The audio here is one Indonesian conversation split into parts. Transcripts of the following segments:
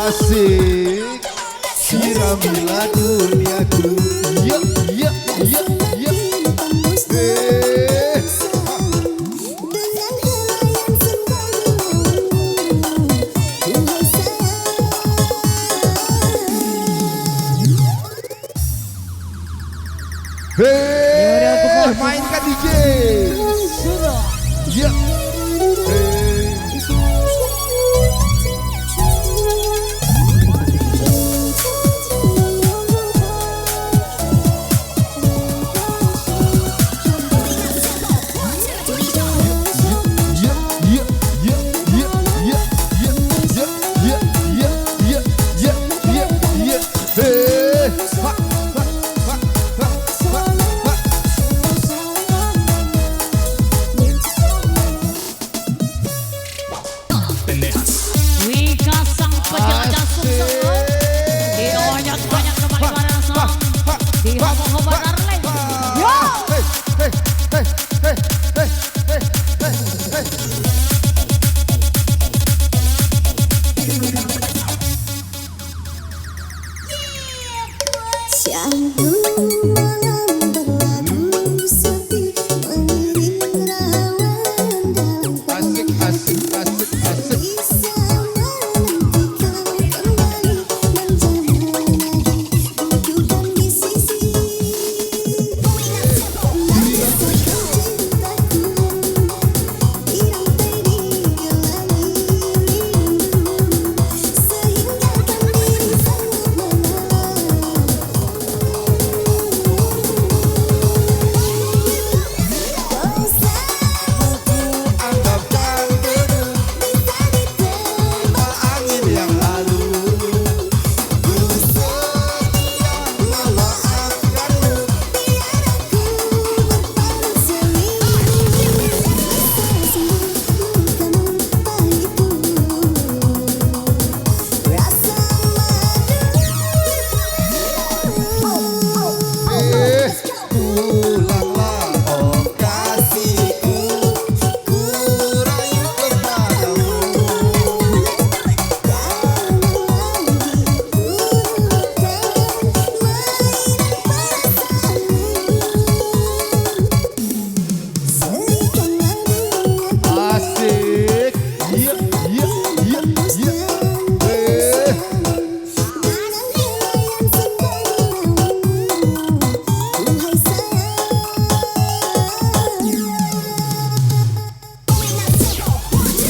Asik, siramilah duniaku. Yuk, yuk, yuk, yuk. Mainkan DJ. Ya.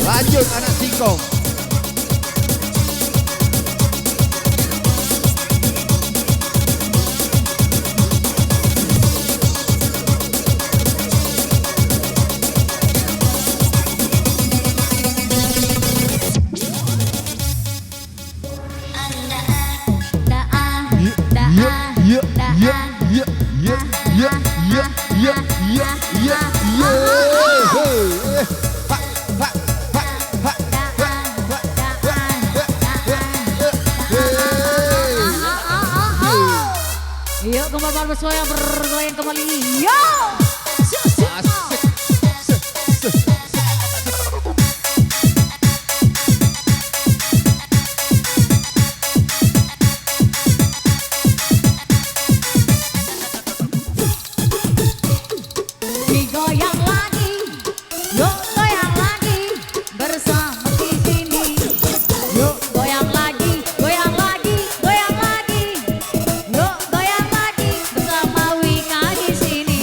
Lanjut anak singkong. Yuk kembali bersuara bergoyang kembali. Yo. Digoyang lagi, yuk goyang lagi bersama di sini. Yuk goyang lagi, goyang lagi, goyang lagi. Yuk goyang lagi bersama Wika di sini.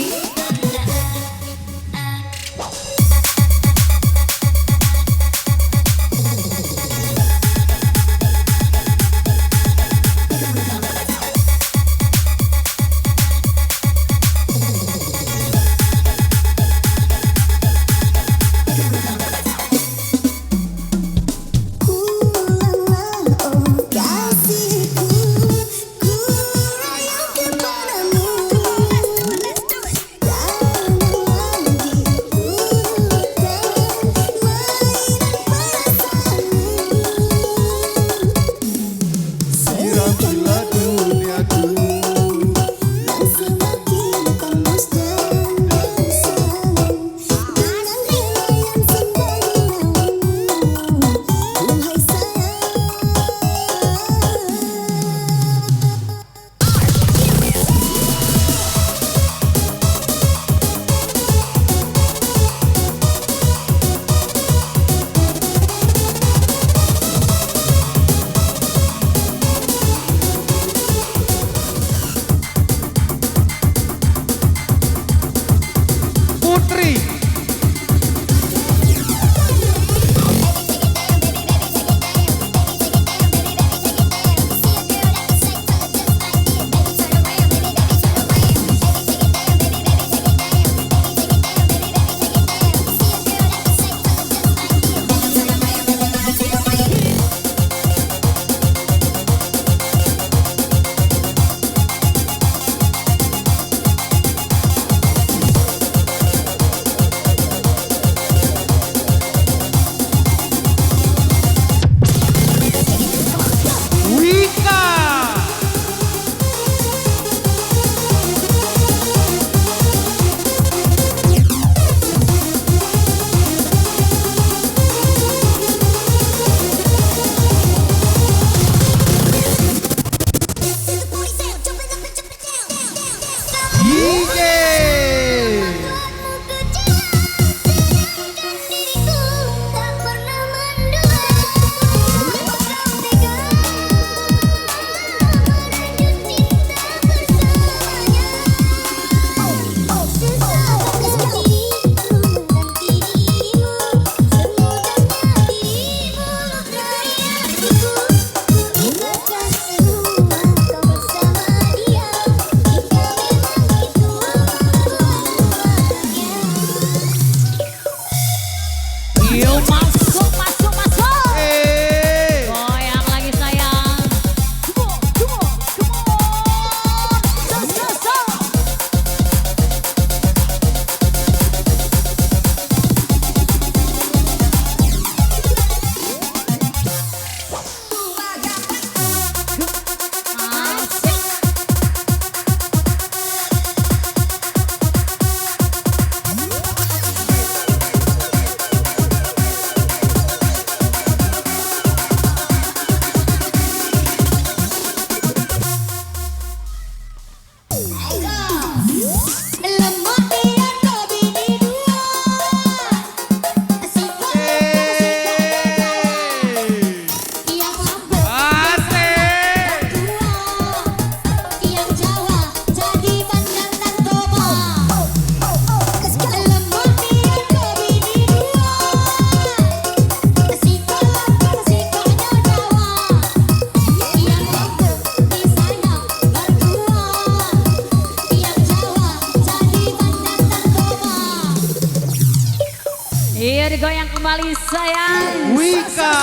goyang kembali sayang. Wika.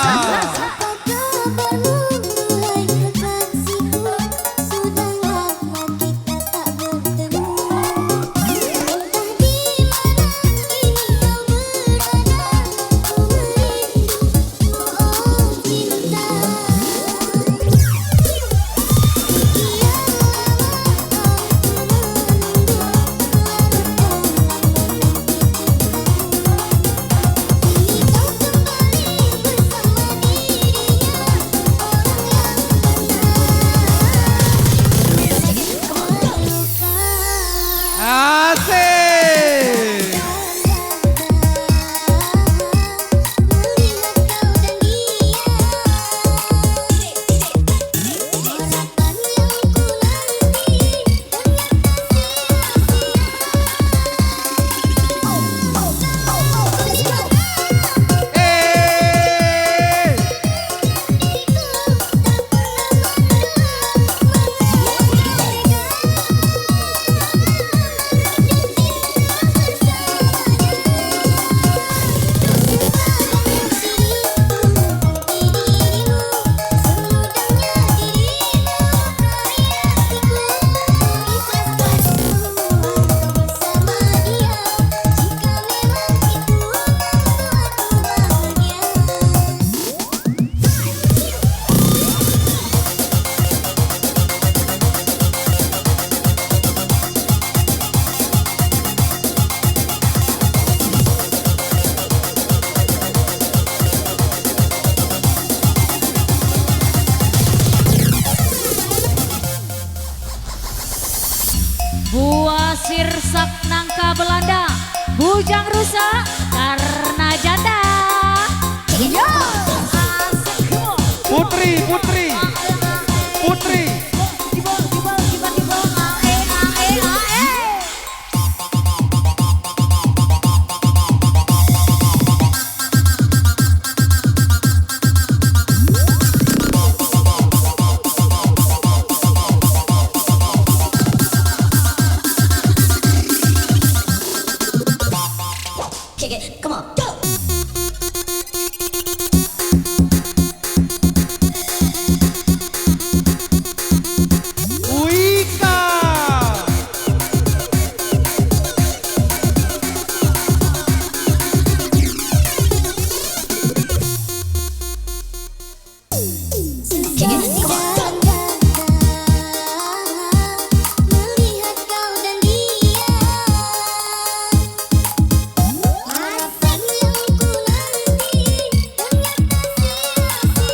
Asik. Buah sirsak nangka Belanda, bujang rusa karena janda. Yo, asik yo. Putri, Putri, Putri. Come on, go! Wika. Melihat kau dan dia, asik yang ku nanti ternyata sia-sia.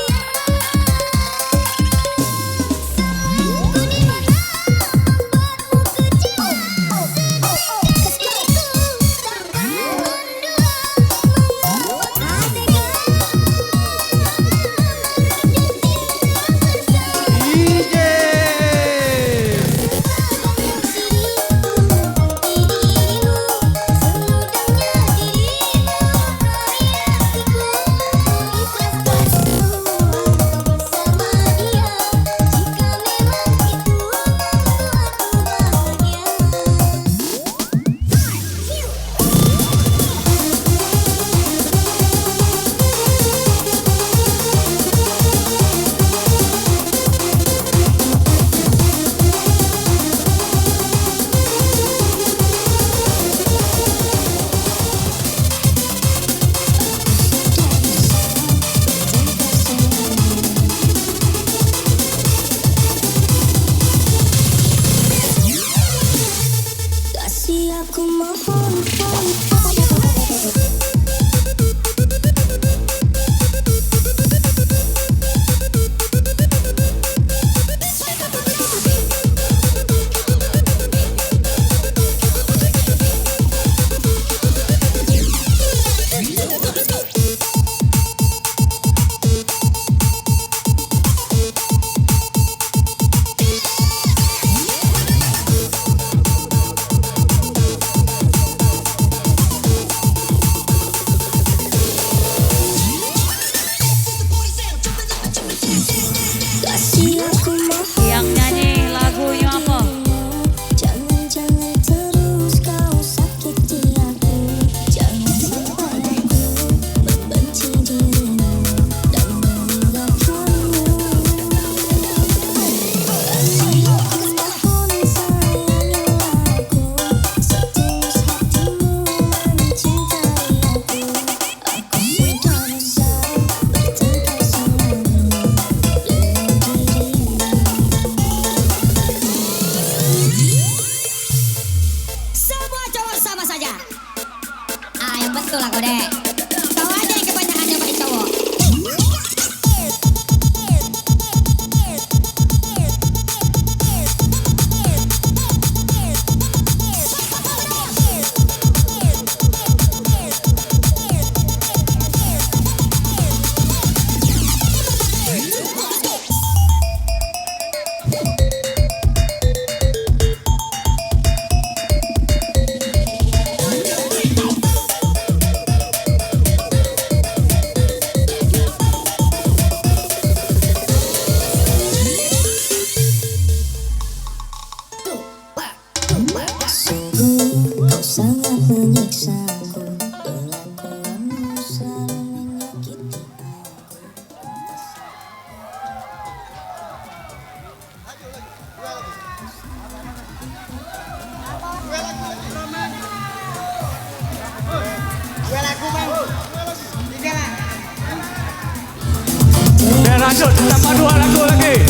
Lanjut, tambah 2 lagu lagi.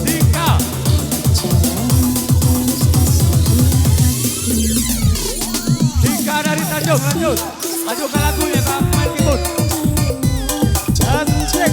3. Tiga dari Tanjung, lanjut. Lanjutkan lagunya, Kak, main keyboard. Dan cek.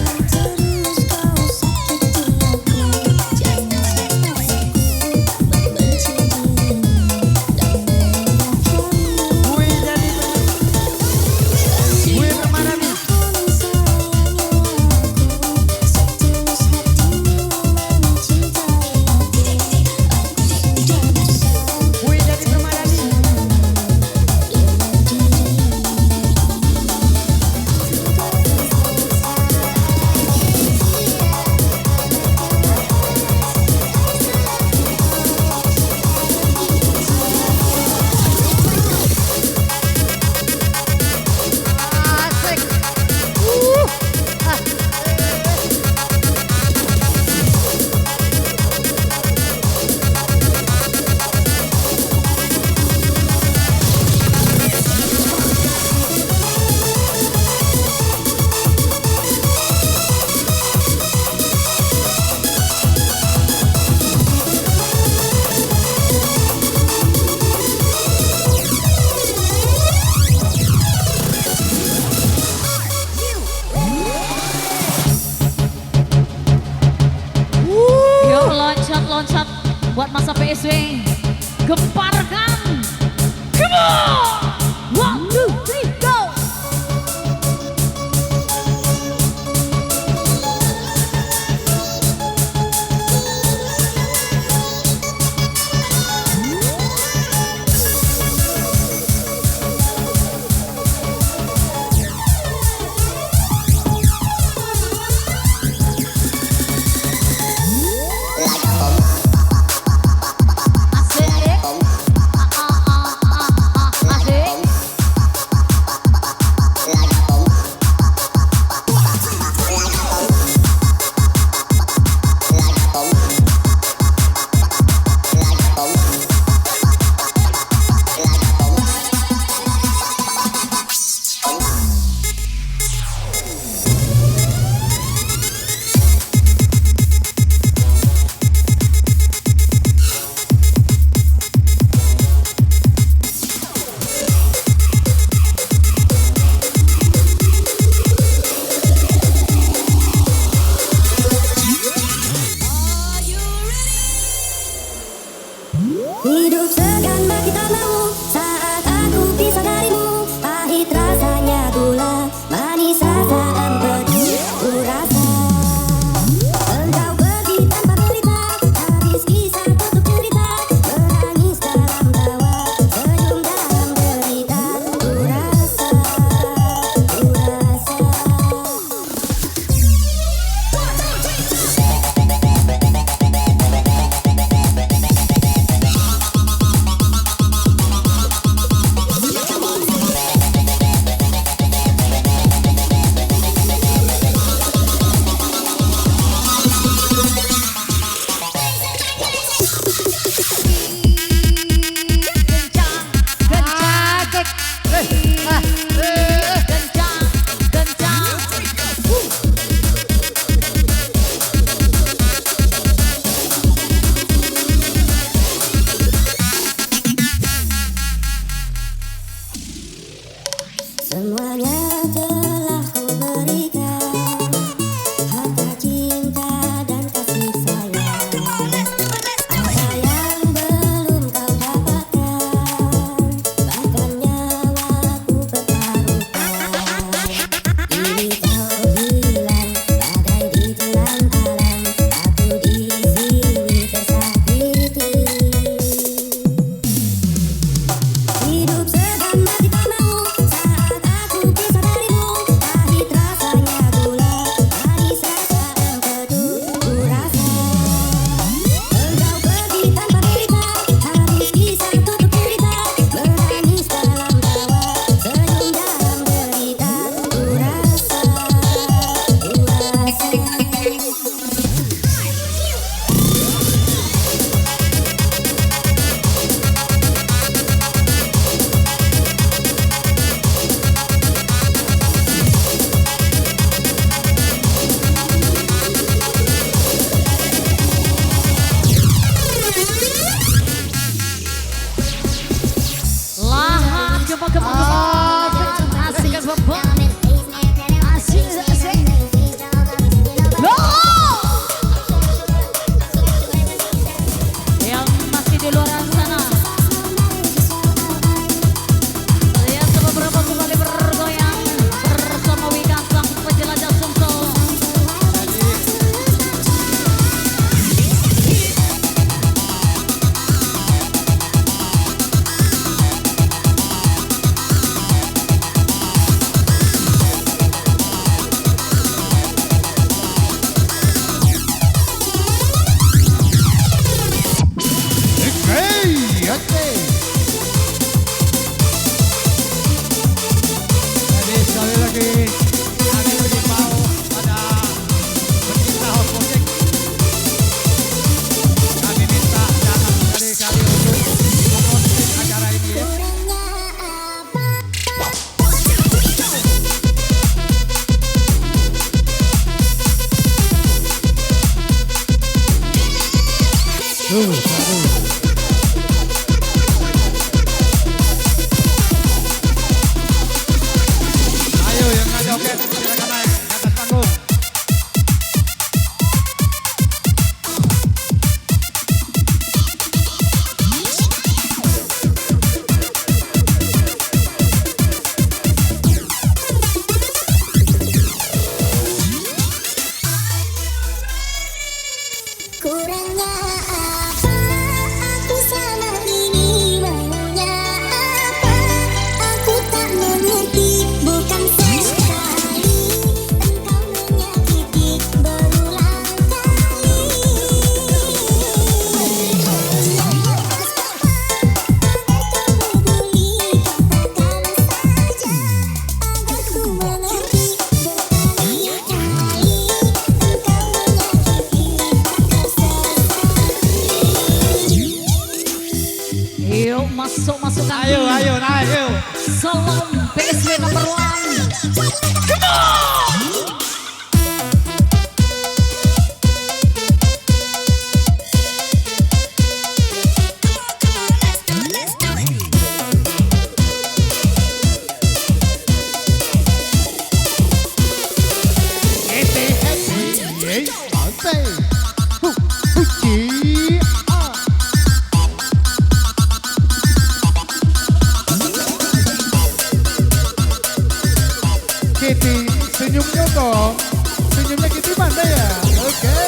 Loncat buat masa PSW. Gemparkan. Come on. 1, 2, 3, go. Hidup segan bagi tak mau saat aku pisah darimu. Pahit rasanya gula, manis rasa empati. Ku rasa engkau pergi tanpa berita. Habis kisah tutup cerita. Menangis dalam tawa, senyum dalam derita. Ku rasa semuanya telah ku berikan, harta, cinta, dan kasih sayang. Apa yang belum kau dapatkan, bahkan nyawaku pertaruhkan. Ini kau bilang badai ditelan alam, aku di sini tersakiti. Hidup segan bagi tak mau saat aku pisah Ayo yang nggak joget silakan naik ke atas panggung. Kurangnya apa aku sama ini, maunya apa aku tak mengerti. Bukan sekali engkau menyakiti berulang kali. Peduli katakan saja agar ku mengerti. Berkali-kali engkau menyakiti tak Yuk masuk kami. Ayo naik yuk. Salam PSW number 1. Kitty, senyumnya dong. Senyumnya Kitty mana ya? Oke.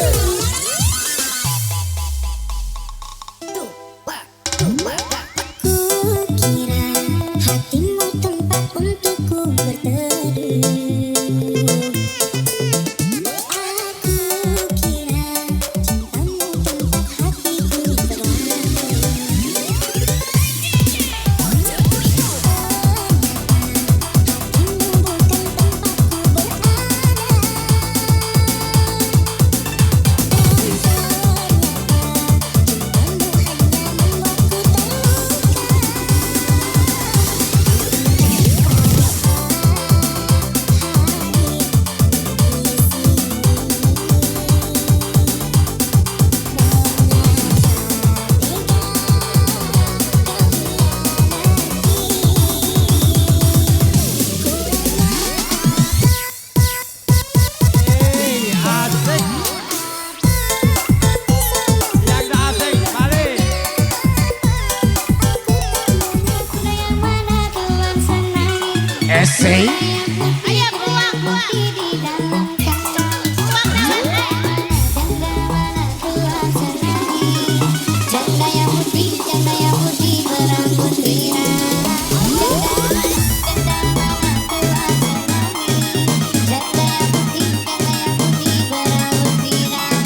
Kukira hatimu tempat untukku berteduh. Aku kira cintamu tempat hatiku berlari. Hatimu bukan tempatku berada. Dan Essay. Ayo buang di dalam kantong. Janda yang putih berambut pirang. Janda mama tua tsunami. Janda yang putih berambut pirang.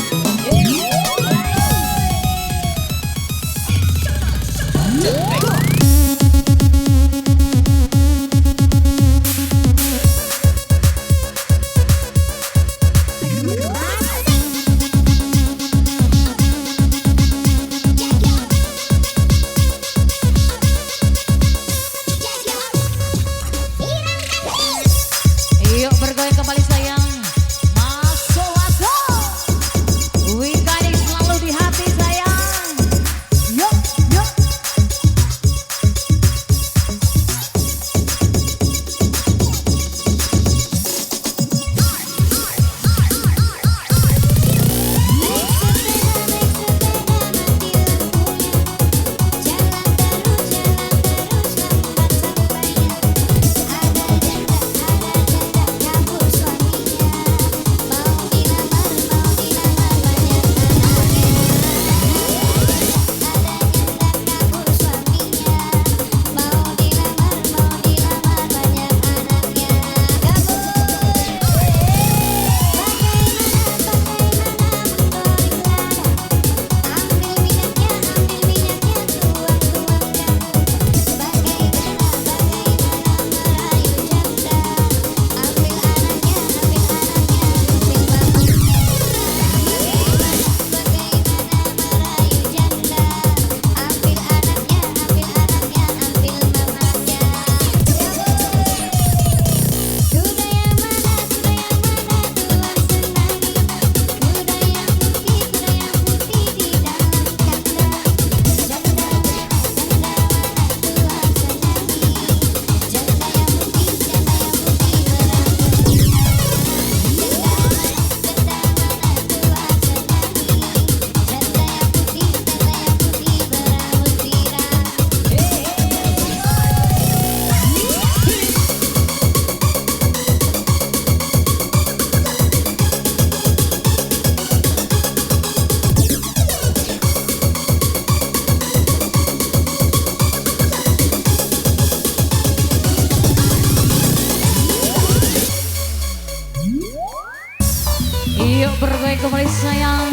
bergoyang kembali sayang.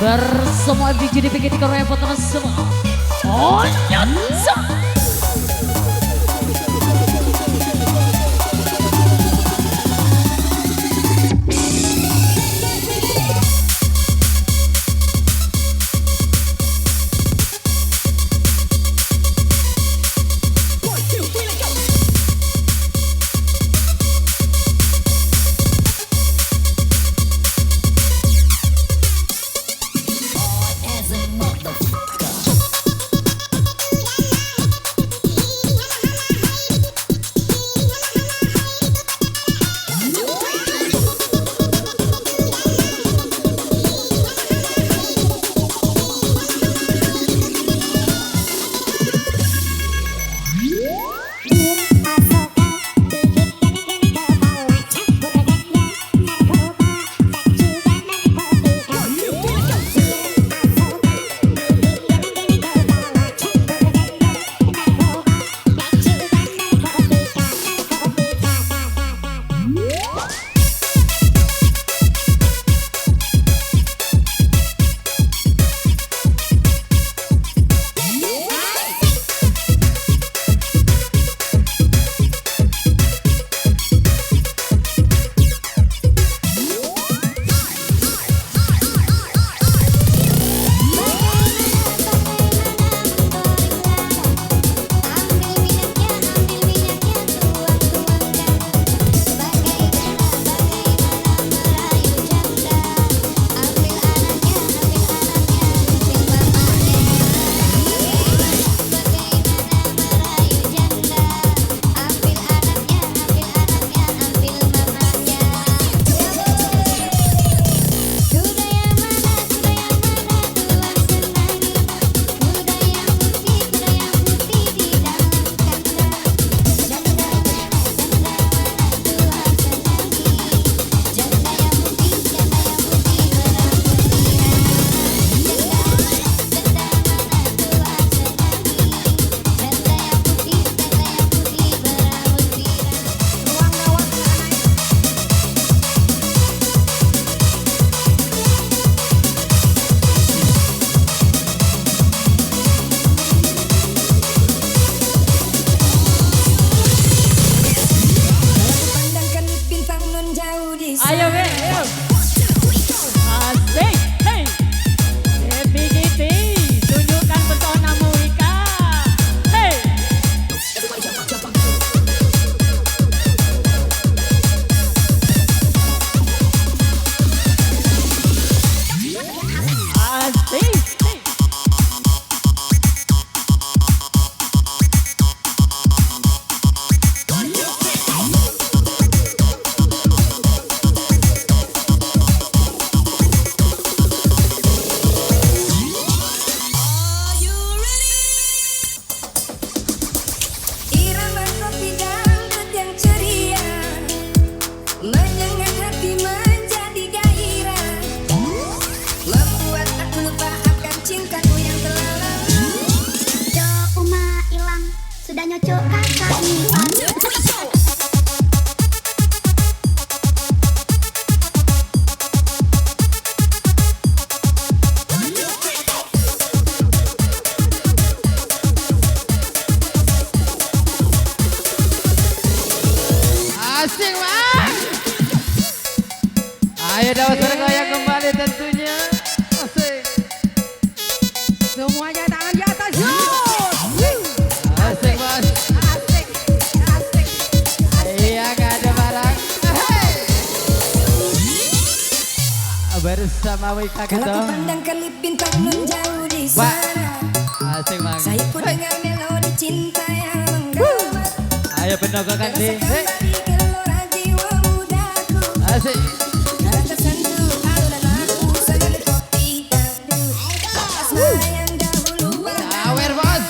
Bersama DJ DPG 3 repot semua. Oh, nyata. Ayo, ayo. Asik, hey. DPGT, tunjukkan pesonamu Ika. Hey. Asik. Sudah nyocok kakak Ivan. Asik, Mas. Ayo dapat bergoyang kembali tentunya. Asik. Semuanya tangan di atas, yuk. Asik, Mas. Asik, asik. Iya, gak ada barang. Hey. Bersama Wika Kalau kita. ku pandang kelip bintang menjauh di sana, Asik, Mang. saya pun dengar melodi cinta yang menggema. Ayo pendogokan di. Rasakan dari gelora jiwa mudaku, Asik. karena tersentuh alunan aku segali kopi dangdut. Asmara yang dahulu Awer, Bos.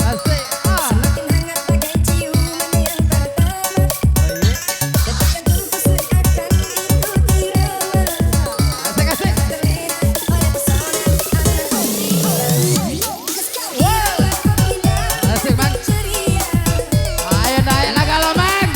Asik. semakin hangat bagai ciuman yang pertama. Detak jantungku seakan ikut irama, Asik, asik. terlena oleh pesona alunan kopi. Inilah kopi dan Asik, Mang. ceria. Ayo naik lah kalau, Mang.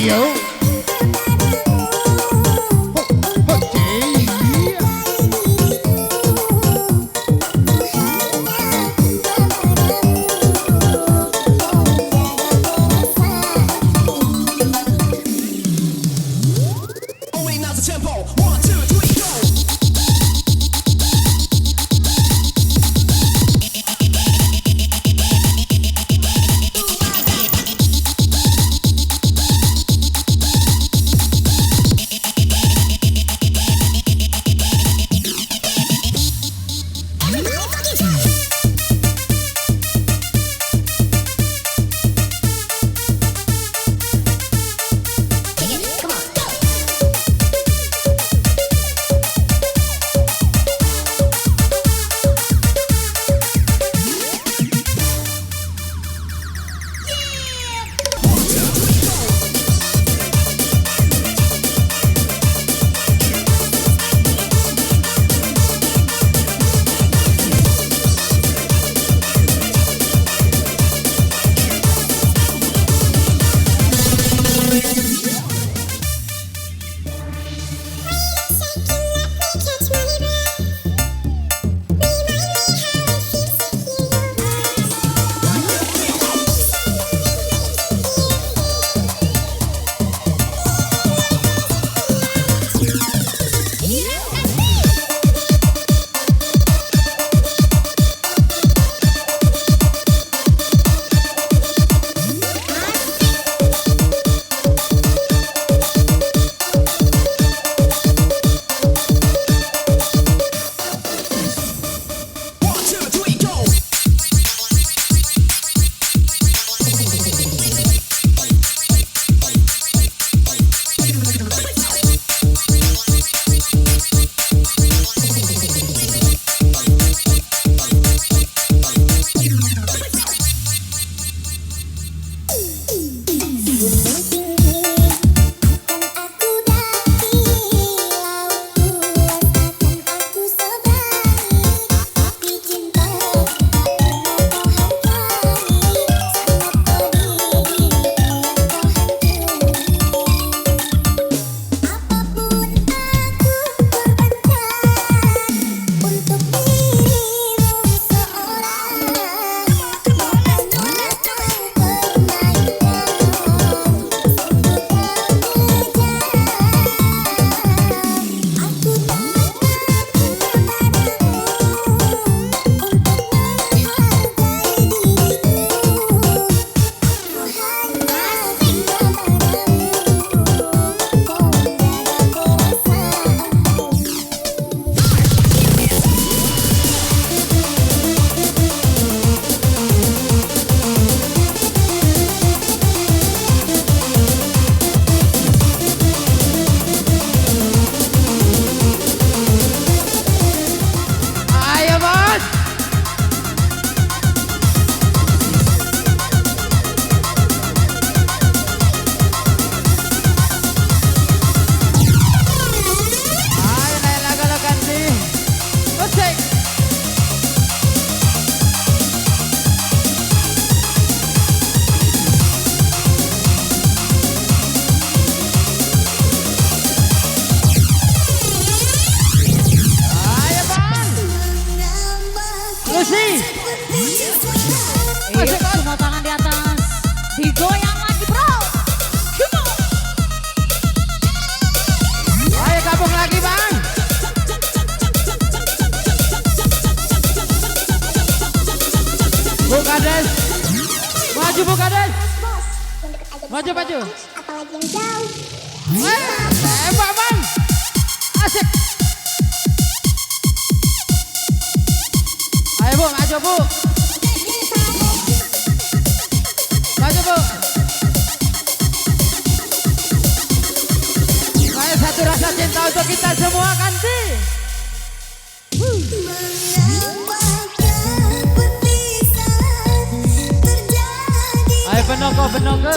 yo. Only now's the tempo. 1, 2, 3, go. Asik, semua tangan di atas. Digoyang lagi, bro. Come on. Ayo gabung lagi, Bang. Bu Kades. Maju, Bu Kades. Maju, maju. Apalagi yang jauh. Tembak, Bang. Asik. Ayo, Bu, maju, Bu. Maju, Bu. Kayak satu rasa cinta untuk kita semua, Kanti. Ayo penongko, penongko.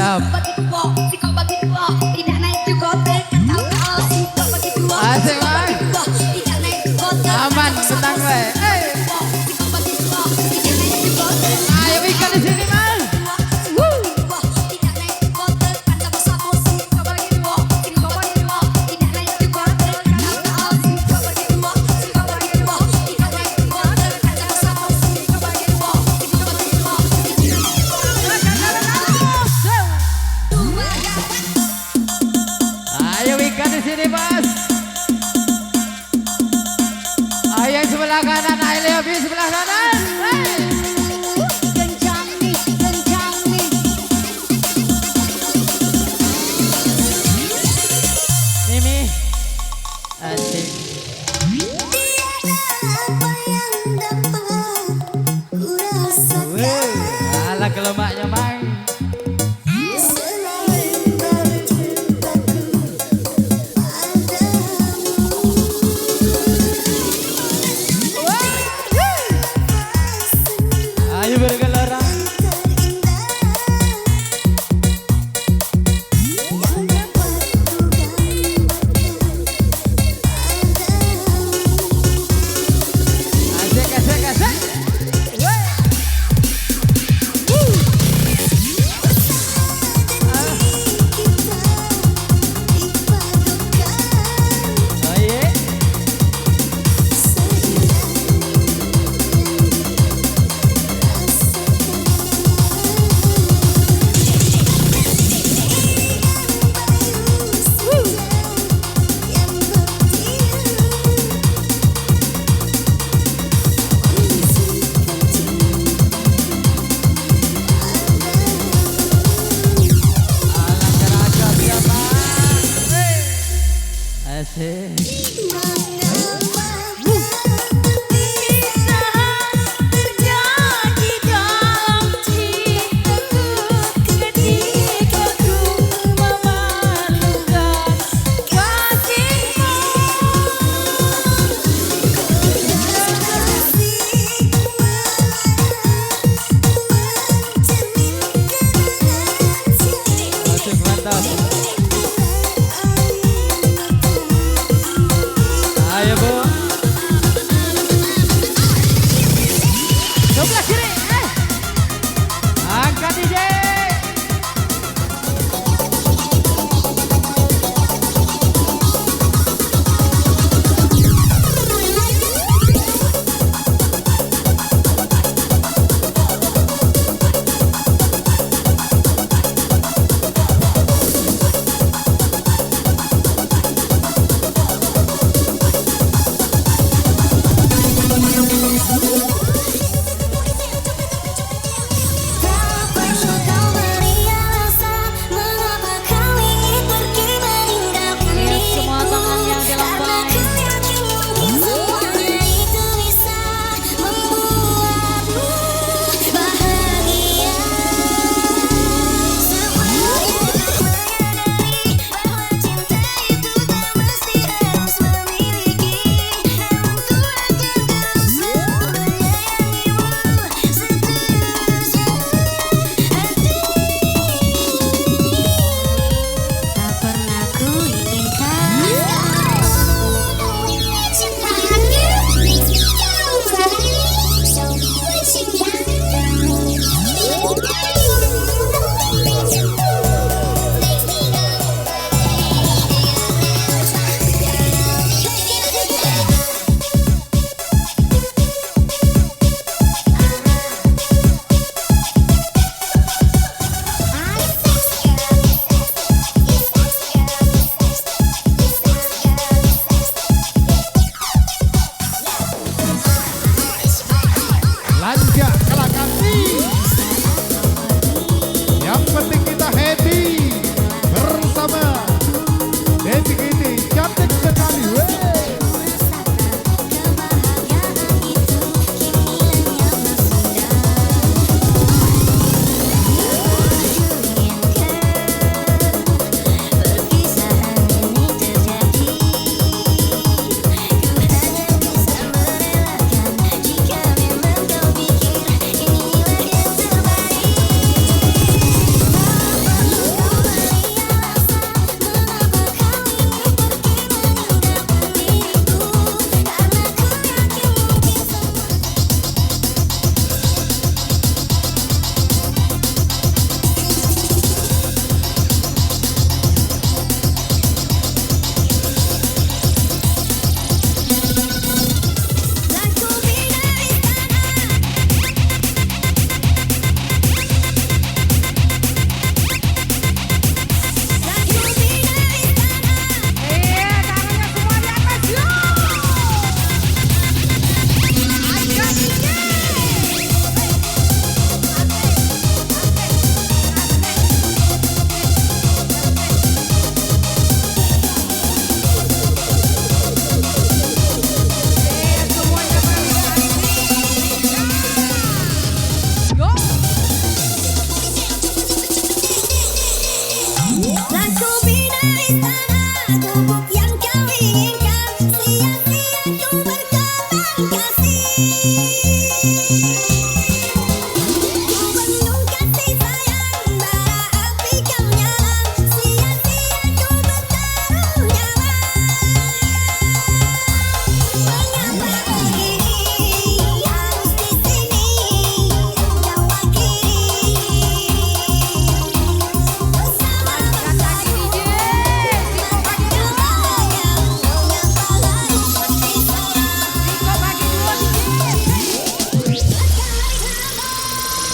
Mantap. Bagi dua, si kau bagi dua, tidak naik juga tekan kau si kau bagi dua. Asik, Bang. Tidak naik juga. Aman, senang gue. Si kau bagi dua, tidak naik juga tekan. Ayo ikan di sini, Mas. Tidak naik juga tekan kau sama si kau bagi dua, si kau bagi dua, tidak naik juga tekan kau si kau bagi dua, si kau bagi dua, tidak naik juga tekan kau sama si kau bagi dua, si kau bagi dua. Ayo ikan di sini, Mas. Ayo yang sebelah kanan, ayo lebih sebelah kanan. Kencang nih, kencang nih. Mimi. Asik. Apa yang dapat ku rasakan Ala kelemaknya, Mang. selain bercintaku padamu. Ayo bergelora. Yang dapat ku Asik, asik, asik. Oh iya. Alang keragam ya, Pak. Asik. Terjadi dalam cintaku ketika ku memerlukan kasihmu. Asik, mantap. Ayo, Bu. Sebelah kiri. Angkat DJ. Tak perlu kau beri alasan mengapa kau ingin pergi meninggalkan Lihat semua diriku. tangan yang Karena dilambaikan. ku yakin mungkin semuanya itu bisa membuatmu bahagia. Semuanya tak menyadari bahwa cinta itu tak mesti harus memiliki. Namun ku akan terus menyayangimu seterusnya. Tak pernah ku inginkan Lanjak kelakati.